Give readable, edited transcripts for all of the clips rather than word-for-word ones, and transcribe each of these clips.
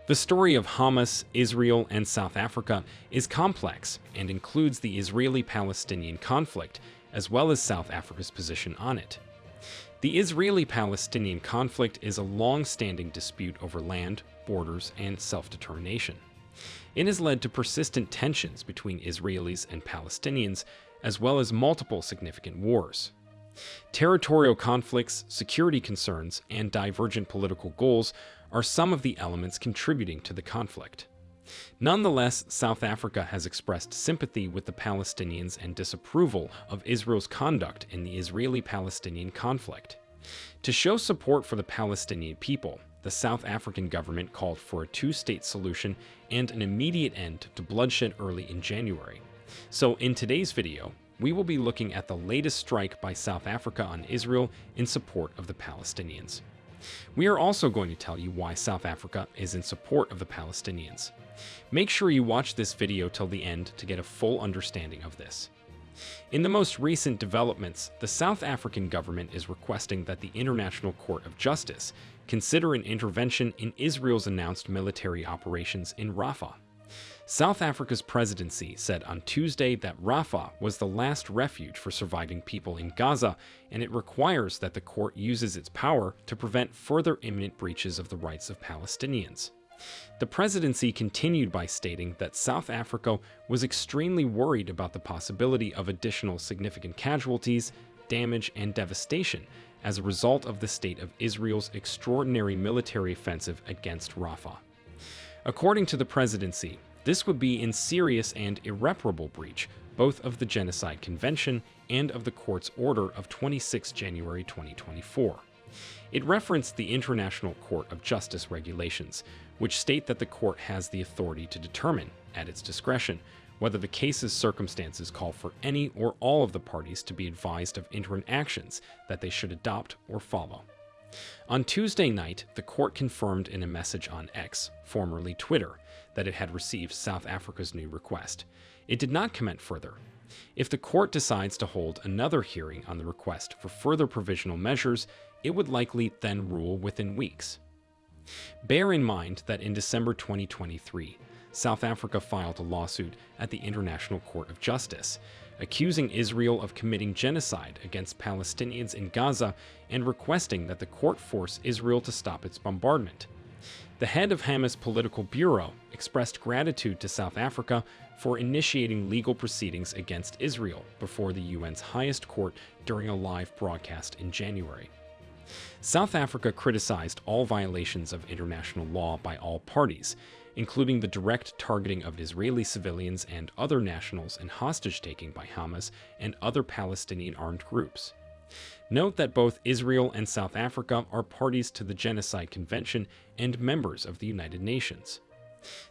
The story of Hamas, Israel, and South Africa is complex and includes the Israeli-Palestinian conflict, as well as South Africa's position on it. The Israeli-Palestinian conflict is a long-standing dispute over land, borders, and self-determination. It has led to persistent tensions between Israelis and Palestinians, as well as multiple significant wars. Territorial conflicts, security concerns, and divergent political goals are some of the elements contributing to the conflict. Nonetheless, South Africa has expressed sympathy with the Palestinians and disapproval of Israel's conduct in the Israeli-Palestinian conflict. To show support for the Palestinian people, the South African government called for a two-state solution and an immediate end to bloodshed early in January. So in today's video, we will be looking at the latest strike by South Africa on Israel in support of the Palestinians. We are also going to tell you why South Africa is in support of the Palestinians. Make sure you watch this video till the end to get a full understanding of this. In the most recent developments, the South African government is requesting that the International Court of Justice consider an intervention in Israel's announced military operations in Rafah. South Africa's presidency said on Tuesday that Rafah was the last refuge for surviving people in Gaza, and it requires that the court uses its power to prevent further imminent breaches of the rights of Palestinians. The presidency continued by stating that South Africa was extremely worried about the possibility of additional significant casualties, damage, and devastation as a result of the state of Israel's extraordinary military offensive against Rafah. According to the presidency, this would be in serious and irreparable breach both of the Genocide Convention and of the court's order of 26 January 2024. It referenced the International Court of Justice regulations, which state that the court has the authority to determine, at its discretion, whether the case's circumstances call for any or all of the parties to be advised of interim actions that they should adopt or follow. On Tuesday night, the court confirmed in a message on X, formerly Twitter, that it had received South Africa's new request. It did not comment further. If the court decides to hold another hearing on the request for further provisional measures, it would likely then rule within weeks. Bear in mind that in December 2023, South Africa filed a lawsuit at the International Court of Justice, accusing Israel of committing genocide against Palestinians in Gaza and requesting that the court force Israel to stop its bombardment. The head of Hamas Political Bureau expressed gratitude to South Africa for initiating legal proceedings against Israel before the UN's highest court during a live broadcast in January. South Africa criticized all violations of international law by all parties, including the direct targeting of Israeli civilians and other nationals and hostage-taking by Hamas and other Palestinian armed groups. Note that both Israel and South Africa are parties to the Genocide Convention and members of the United Nations.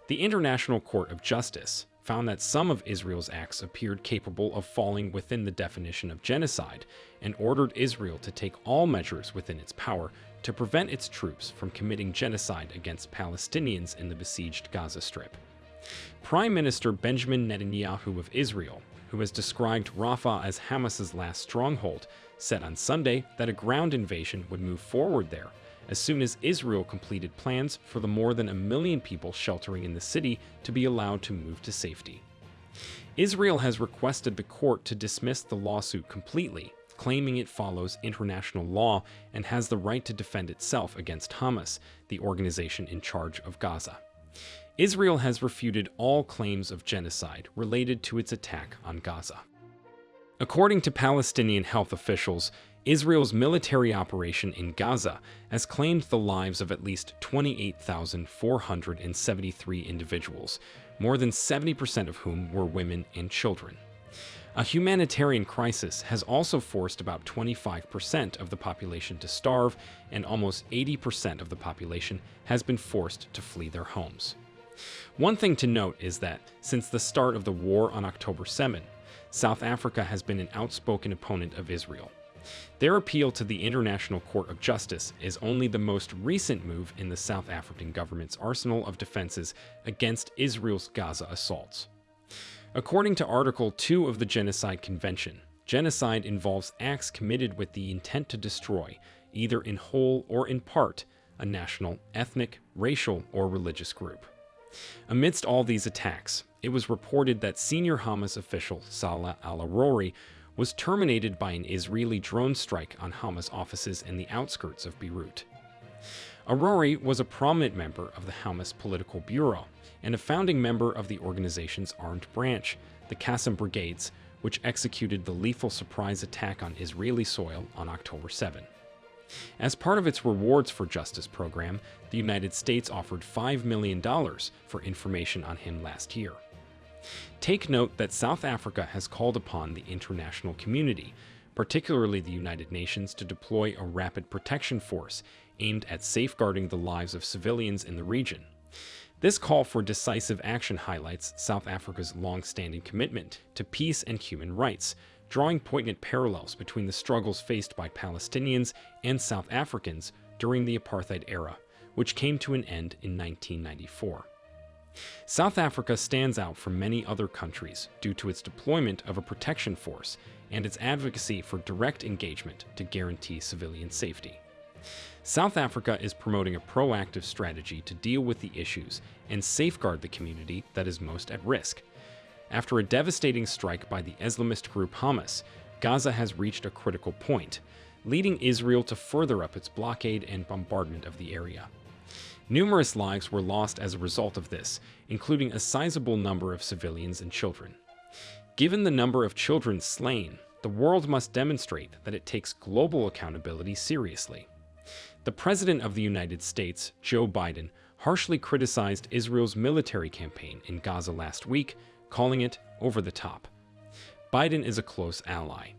The International Court of Justice found that some of Israel's acts appeared capable of falling within the definition of genocide and ordered Israel to take all measures within its power to prevent its troops from committing genocide against Palestinians in the besieged Gaza Strip. Prime Minister Benjamin Netanyahu of Israel, who has described Rafah as Hamas's last stronghold, said on Sunday that a ground invasion would move forward there as soon as Israel completed plans for the more than 1 million people sheltering in the city to be allowed to move to safety. Israel has requested the court to dismiss the lawsuit completely, claiming it follows international law and has the right to defend itself against Hamas, the organization in charge of Gaza. Israel has refuted all claims of genocide related to its attack on Gaza. According to Palestinian health officials, Israel's military operation in Gaza has claimed the lives of at least 28,473 individuals, more than 70% of whom were women and children. A humanitarian crisis has also forced about 25% of the population to starve, and almost 80% of the population has been forced to flee their homes. One thing to note is that, since the start of the war on October 7, South Africa has been an outspoken opponent of Israel. Their appeal to the International Court of Justice is only the most recent move in the South African government's arsenal of defenses against Israel's Gaza assaults. According to Article 2 of the Genocide Convention, genocide involves acts committed with the intent to destroy, either in whole or in part, a national, ethnic, racial, or religious group. Amidst all these attacks, it was reported that senior Hamas official Salah al-Arori was terminated by an Israeli drone strike on Hamas offices in the outskirts of Beirut. Arori was a prominent member of the Hamas Political Bureau and a founding member of the organization's armed branch, the Qassam Brigades, which executed the lethal surprise attack on Israeli soil on October 7. As part of its Rewards for Justice program, the United States offered $5 million for information on him last year. Take note that South Africa has called upon the international community, particularly the United Nations, to deploy a rapid protection force aimed at safeguarding the lives of civilians in the region. This call for decisive action highlights South Africa's long-standing commitment to peace and human rights, drawing poignant parallels between the struggles faced by Palestinians and South Africans during the apartheid era, which came to an end in 1994. South Africa stands out from many other countries due to its deployment of a protection force and its advocacy for direct engagement to guarantee civilian safety. South Africa is promoting a proactive strategy to deal with the issues and safeguard the community that is most at risk. After a devastating strike by the Islamist group Hamas, Gaza has reached a critical point, leading Israel to further up its blockade and bombardment of the area. Numerous lives were lost as a result of this, including a sizable number of civilians and children. Given the number of children slain, the world must demonstrate that it takes global accountability seriously. The President of the United States, Joe Biden, harshly criticized Israel's military campaign in Gaza last week, calling it over the top. Biden is a close ally.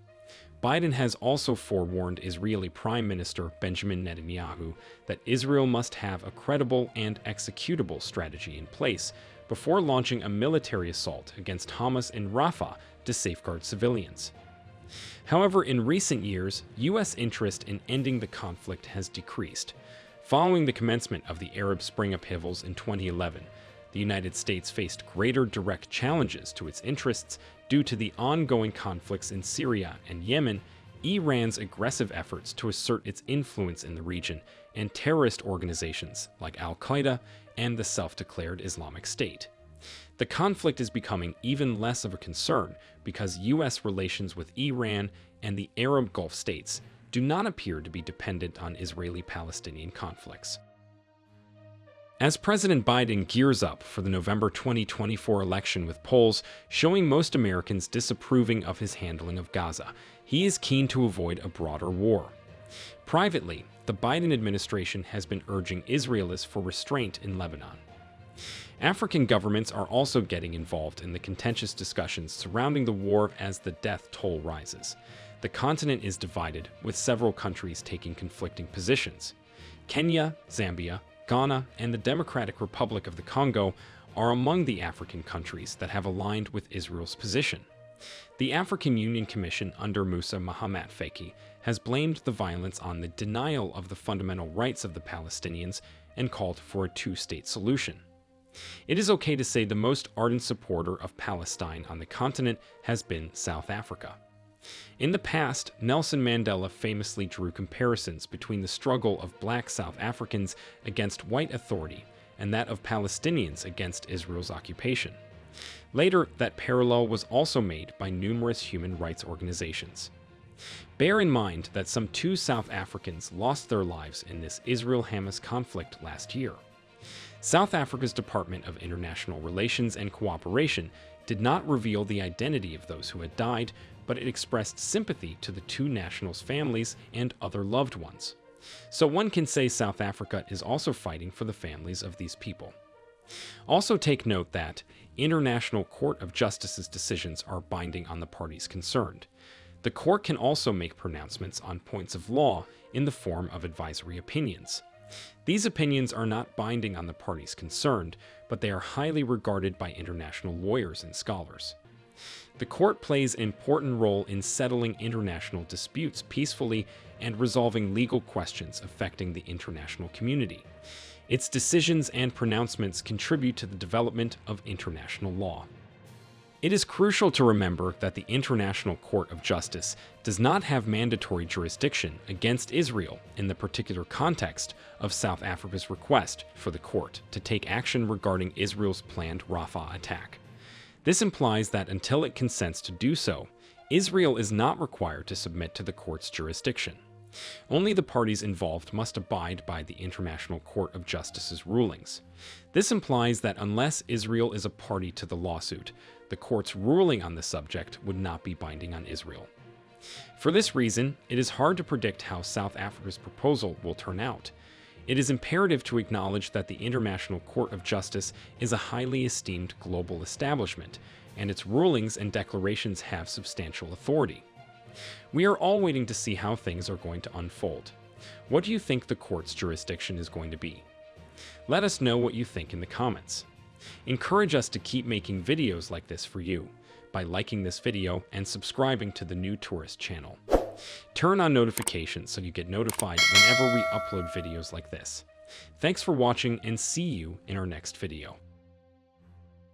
Biden has also forewarned Israeli Prime Minister Benjamin Netanyahu that Israel must have a credible and executable strategy in place before launching a military assault against Hamas in Rafah to safeguard civilians. However, in recent years, U.S. interest in ending the conflict has decreased. Following the commencement of the Arab Spring upheavals in 2011, the United States faced greater direct challenges to its interests due to the ongoing conflicts in Syria and Yemen, Iran's aggressive efforts to assert its influence in the region, and terrorist organizations like Al-Qaeda and the self-declared Islamic State. The conflict is becoming even less of a concern because U.S. relations with Iran and the Arab Gulf states do not appear to be dependent on Israeli-Palestinian conflicts. As President Biden gears up for the November 2024 election with polls showing most Americans disapproving of his handling of Gaza, he is keen to avoid a broader war. Privately, the Biden administration has been urging Israelis for restraint in Lebanon. African governments are also getting involved in the contentious discussions surrounding the war as the death toll rises. The continent is divided, with several countries taking conflicting positions. Kenya, Zambia, Ghana, and the Democratic Republic of the Congo are among the African countries that have aligned with Israel's position. The African Union Commission under Musa Mahamat Faki has blamed the violence on the denial of the fundamental rights of the Palestinians and called for a two-state solution. It is okay to say the most ardent supporter of Palestine on the continent has been South Africa. In the past, Nelson Mandela famously drew comparisons between the struggle of black South Africans against white authority and that of Palestinians against Israel's occupation. Later, that parallel was also made by numerous human rights organizations. Bear in mind that some 2 South Africans lost their lives in this Israel-Hamas conflict last year. South Africa's Department of International Relations and Cooperation did not reveal the identity of those who had died, but it expressed sympathy to the 2 nationals' families and other loved ones. So one can say South Africa is also fighting for the families of these people. Also take note that International Court of Justice's decisions are binding on the parties concerned. The court can also make pronouncements on points of law in the form of advisory opinions. These opinions are not binding on the parties concerned, but they are highly regarded by international lawyers and scholars. The court plays an important role in settling international disputes peacefully and resolving legal questions affecting the international community. Its decisions and pronouncements contribute to the development of international law. It is crucial to remember that the International Court of Justice does not have mandatory jurisdiction against Israel in the particular context of South Africa's request for the court to take action regarding Israel's planned Rafah attack. This implies that until it consents to do so, Israel is not required to submit to the court's jurisdiction. Only the parties involved must abide by the International Court of Justice's rulings. This implies that unless Israel is a party to the lawsuit, the court's ruling on the subject would not be binding on Israel. For this reason, it is hard to predict how South Africa's proposal will turn out. It is imperative to acknowledge that the International Court of Justice is a highly esteemed global establishment, and its rulings and declarations have substantial authority. We are all waiting to see how things are going to unfold. What do you think the court's jurisdiction is going to be? Let us know what you think in the comments. Encourage us to keep making videos like this for you by liking this video and subscribing to the New Tourist channel. Turn on notifications so you get notified whenever we upload videos like this. Thanks for watching and see you in our next video.